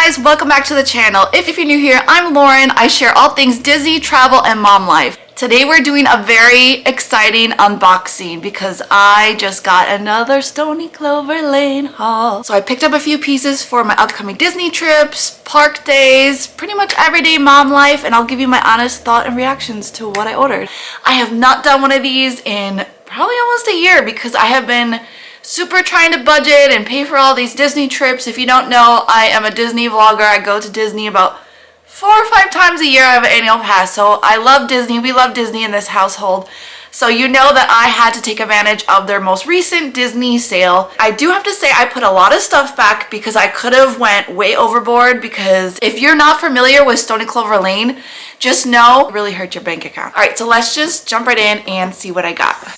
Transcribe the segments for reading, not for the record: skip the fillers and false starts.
guys, welcome back to the channel. If you're new here, I'm Lauren. I share all things Disney, travel, and mom life. Today we're doing a very exciting unboxing because I just got another Stoney Clover Lane haul. So I picked up a few pieces for my upcoming Disney trips, park days, pretty much everyday mom life, and I'll give you my honest thought and reactions to what I ordered. I have not done one of these in probably almost a year because I have been super trying to budget and pay for all these Disney trips. If you don't know, I am a Disney vlogger. I go to Disney about 4 or 5 times a year. I have an annual pass, so I love Disney. We love Disney in this household. So you know that I had to take advantage of their most recent Disney sale. I do have to say I put a lot of stuff back because I could have went way overboard, because if you're not familiar with Stoney Clover Lane, just know it really hurt your bank account. All right, so let's just jump right in and see what I got.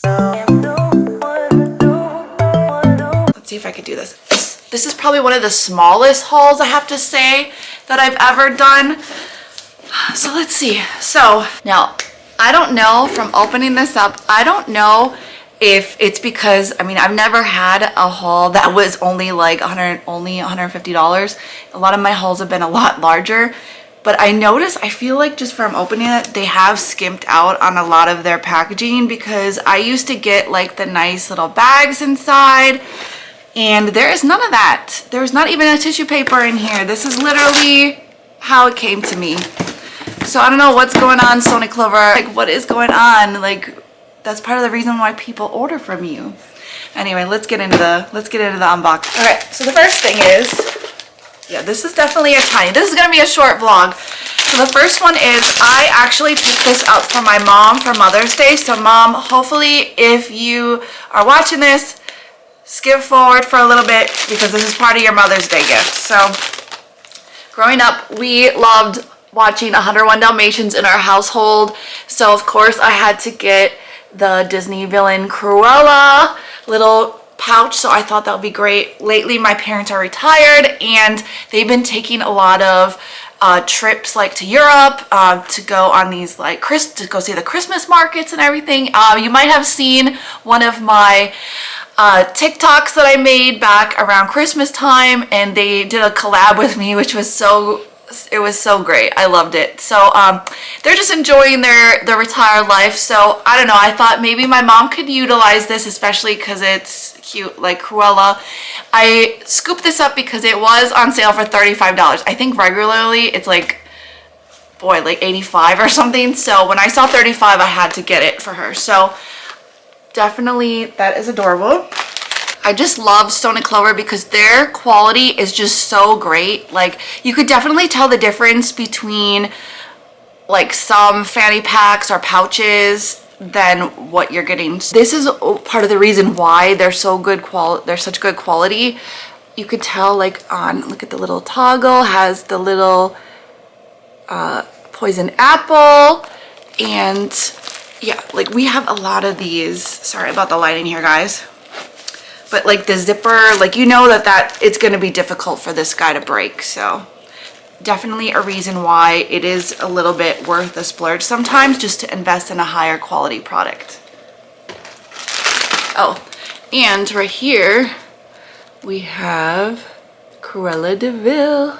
Let's see if I could do this. This is probably one of the smallest hauls, I have to say, that I've ever done. So let's see. So now, I don't know, from opening this up, I don't know if it's because, I mean, I've never had a haul that was only like only $150. A lot of my hauls have been a lot larger. But I noticed, I feel like just from opening it, they have skimped out on a lot of their packaging, because I used to get like the nice little bags inside. And there is none of that. There's not even a tissue paper in here. This is literally how it came to me. So I don't know what's going on, Stoney Clover. Like, what is going on? Like, that's part of the reason why people order from you. Anyway, let's get into the unboxing. Okay, so the first thing is, yeah, this is definitely this is gonna be a short vlog. So the first one is, I actually picked this up for my mom for Mother's Day. So Mom, hopefully if you are watching this, skip forward for a little bit, because this is part of your Mother's Day gift. So growing up, we loved watching 101 Dalmatians in our household. So of course I had to get the Disney villain Cruella little pouch. So I thought that would be great. Lately my parents are retired and they've been taking a lot of trips like to Europe to go on these like to go see the Christmas markets and everything. You might have seen one of my TikToks that I made back around Christmas time, and they did a collab with me, which was it was so great. I loved it. So they're just enjoying their retired life. So I don't know, I thought maybe my mom could utilize this, especially because it's cute like Cruella. I scooped this up because it was on sale for $35. I think regularly it's like, boy, like 85 or something. So when I saw 35, I had to get it for her. So definitely, that is adorable. I just love Stoney Clover because their quality is just so great. Like, you could definitely tell the difference between like some fanny packs or pouches than what you're getting. This is part of the reason why they're so good they're such good quality. You could tell, like, look at the little toggle, has the little poison apple, and yeah, like we have a lot of these. Sorry about the lighting here, guys. But like the zipper, like, you know that it's going to be difficult for this guy to break. So definitely a reason why it is a little bit worth the splurge sometimes, just to invest in a higher quality product. Oh, and right here we have Cruella de Vil.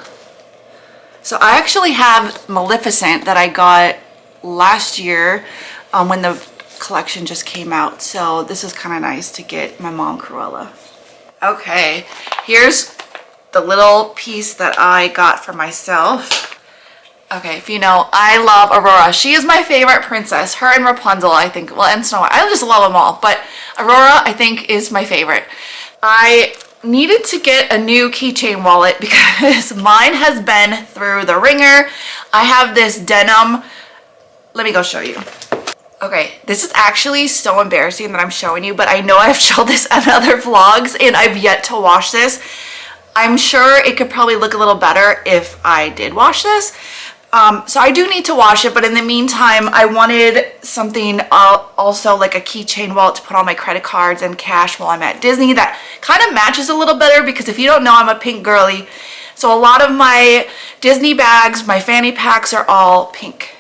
So I actually have Maleficent that I got last year when the collection just came out. So this is kind of nice to get my mom Cruella. Okay, here's the little piece that I got for myself. Okay, if you know, I love Aurora. She is my favorite princess. Her and Rapunzel, I think. Well, and Snow White. I just love them all. But Aurora, I think, is my favorite. I needed to get a new keychain wallet because mine has been through the ringer. I have this denim. Let me go show you. Okay, this is actually so embarrassing that I'm showing you, but I know I've showed this in other vlogs and I've yet to wash this. I'm sure it could probably look a little better if I did wash this. So I do need to wash it, but in the meantime, I wanted something also like a keychain wallet to put all my credit cards and cash while I'm at Disney that kind of matches a little better, because if you don't know, I'm a pink girly. So a lot of my Disney bags, my fanny packs are all pink.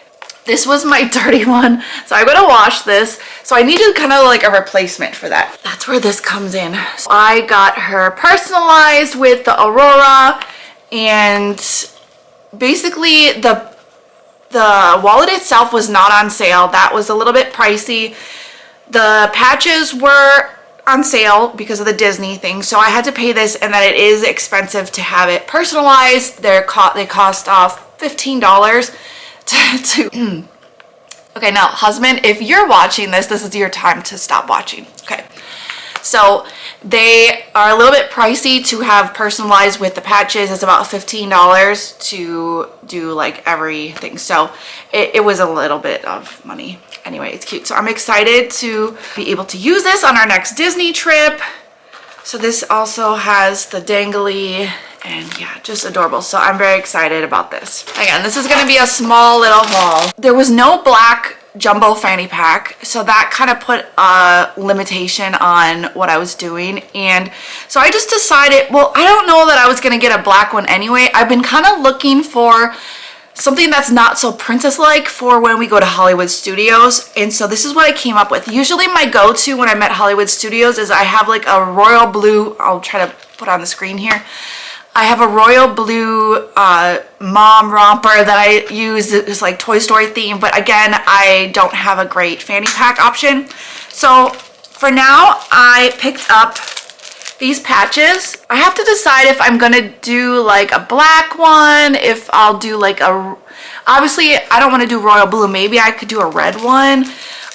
This was my dirty one, so I'm gonna wash this. So I needed kind of like a replacement for that. That's where this comes in. So I got her personalized with the Aurora, And basically the wallet itself was not on sale. That was a little bit pricey. The patches were on sale because of the Disney thing, so I had to pay this, and that it is expensive to have it personalized. They cost off $15 to okay, now husband, if you're watching this is your time to stop watching. Okay, so they are a little bit pricey to have personalized with the patches. It's about $15 to do like everything, so it was a little bit of money. Anyway, it's cute. So I'm excited to be able to use this on our next Disney trip. So this also has the dangly, and yeah, just adorable. So I'm very excited about this. Again, this is gonna be a small little haul. There was no black jumbo fanny pack, so that kind of put a limitation on what I was doing. And so I just decided, well, I don't know that I was gonna get a black one anyway. I've been kind of looking for something that's not so princess-like for when we go to Hollywood Studios. And so this is what I came up with. Usually my go-to when I'm at Hollywood Studios is I have like a royal blue, I'll try to put on the screen here. I have a royal blue mom romper that I use. It's like Toy Story theme, but again, I don't have a great fanny pack option. So for now, I picked up these patches. I have to decide if I'm gonna do like a black one, if I'll do like a, obviously I don't want to do royal blue. Maybe I could do a red one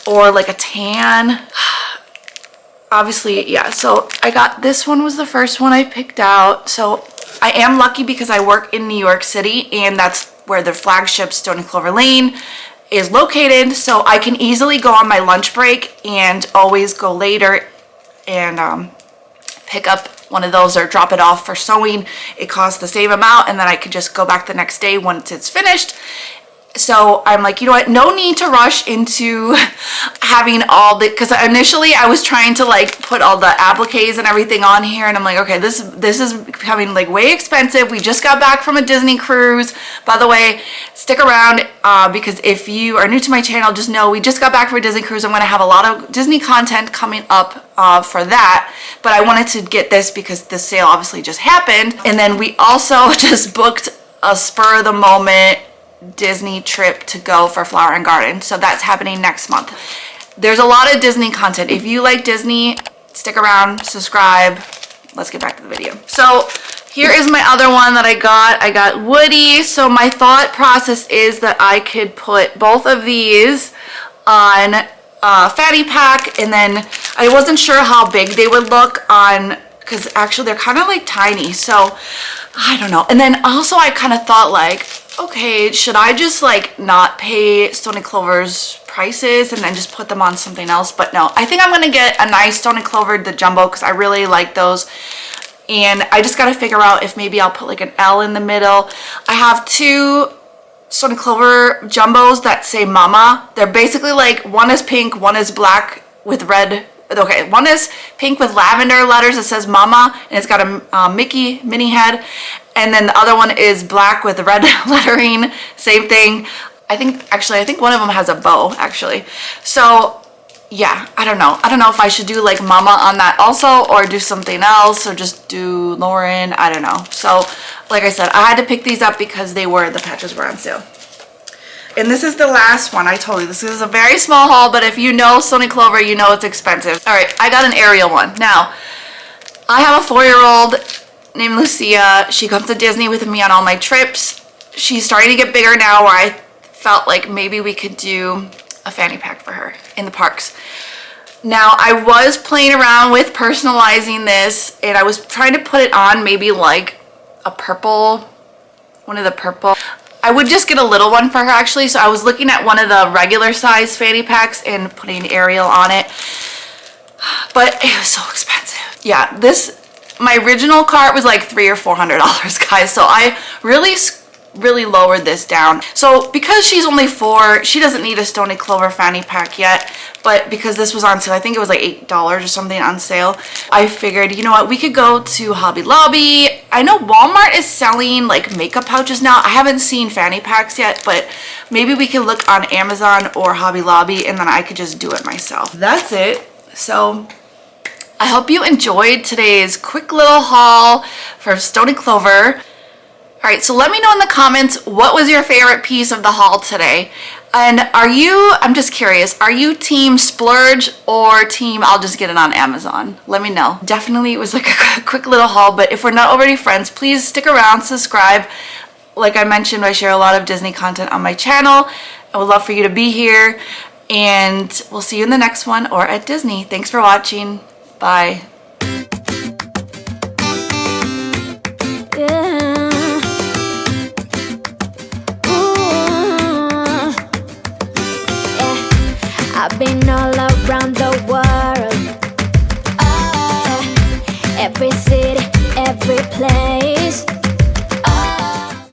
or like a tan. Obviously, yeah, so I got, this one was the first one I picked out. So I am lucky because I work in New York City, and that's where the flagship Stoney Clover Lane is located. So I can easily go on my lunch break and always go later and pick up one of those or drop it off for sewing. It costs the same amount, and then I could just go back the next day once it's finished. So I'm like, you know what, no need to rush into having all the, because initially I was trying to like put all the appliques and everything on here, and I'm like, okay, this is becoming like way expensive. We just got back from a Disney cruise. By the way, stick around because if you are new to my channel, just know we just got back from a Disney cruise. I'm going to have a lot of Disney content coming up for that, but I wanted to get this because the sale obviously just happened. And then we also just booked a spur of the moment Disney trip to go for Flower and Garden. So that's happening next month. There's a lot of Disney content. If you like Disney, stick around, subscribe. Let's get back to the video. So here is my other one that I got. I got Woody. So my thought process is that I could put both of these on a fanny pack, and then I wasn't sure how big they would look on, because actually they're kind of like tiny, so I don't know. And then also I kind of thought like, okay, should I just like not pay Stoney Clover's prices and then just put them on something else? But no, I think I'm gonna get a nice Stoney Clover, the jumbo, because I really like those. And I just gotta figure out if maybe I'll put like an L in the middle. I have two Stoney Clover jumbos that say Mama. They're basically like, one is pink, one is black with red. Okay, one is pink with lavender letters that says Mama, and it's got a Mickey Minnie head. And then the other one is black with red lettering, same thing. I think one of them has a bow, actually. So yeah, I don't know. I don't know if I should do like Mama on that also, or do something else, or just do Lauren. I don't know. So like I said, I had to pick these up because the patches were on sale. And this is the last one. I told you this is a very small haul, but if you know Stoney Clover, you know it's expensive. All right, I got an Ariel one. Now, I have a 4-year-old named Lucia. She comes to Disney with me on all my trips. She's starting to get bigger now, where I felt like maybe we could do a fanny pack for her in the parks. Now, I was playing around with personalizing this, and I was trying to put it on maybe like a purple, one of the purple. I would just get a little one for her actually. So I was looking at one of the regular size fanny packs and putting Ariel on it, but it was so expensive. Yeah, my original cart was like $300 or $400, guys. So I really lowered this down. So because she's only 4, she doesn't need a Stoney Clover fanny pack yet, but because this was on sale, I think it was like $8 or something on sale, I figured, you know what, we could go to Hobby Lobby. I know Walmart is selling like makeup pouches now. I haven't seen fanny packs yet, but maybe we could look on Amazon or Hobby Lobby, and then I could just do it myself. That's it. So I hope you enjoyed today's quick little haul for Stoney Clover. All right, so let me know in the comments, what was your favorite piece of the haul today? And I'm just curious, are you team splurge or team I'll just get it on Amazon? Let me know. Definitely it was like a quick little haul, but if we're not already friends, please stick around, subscribe. Like I mentioned, I share a lot of Disney content on my channel. I would love for you to be here, and we'll see you in the next one or at Disney. Thanks for watching. Bye. I've been all around the world, every city, every place.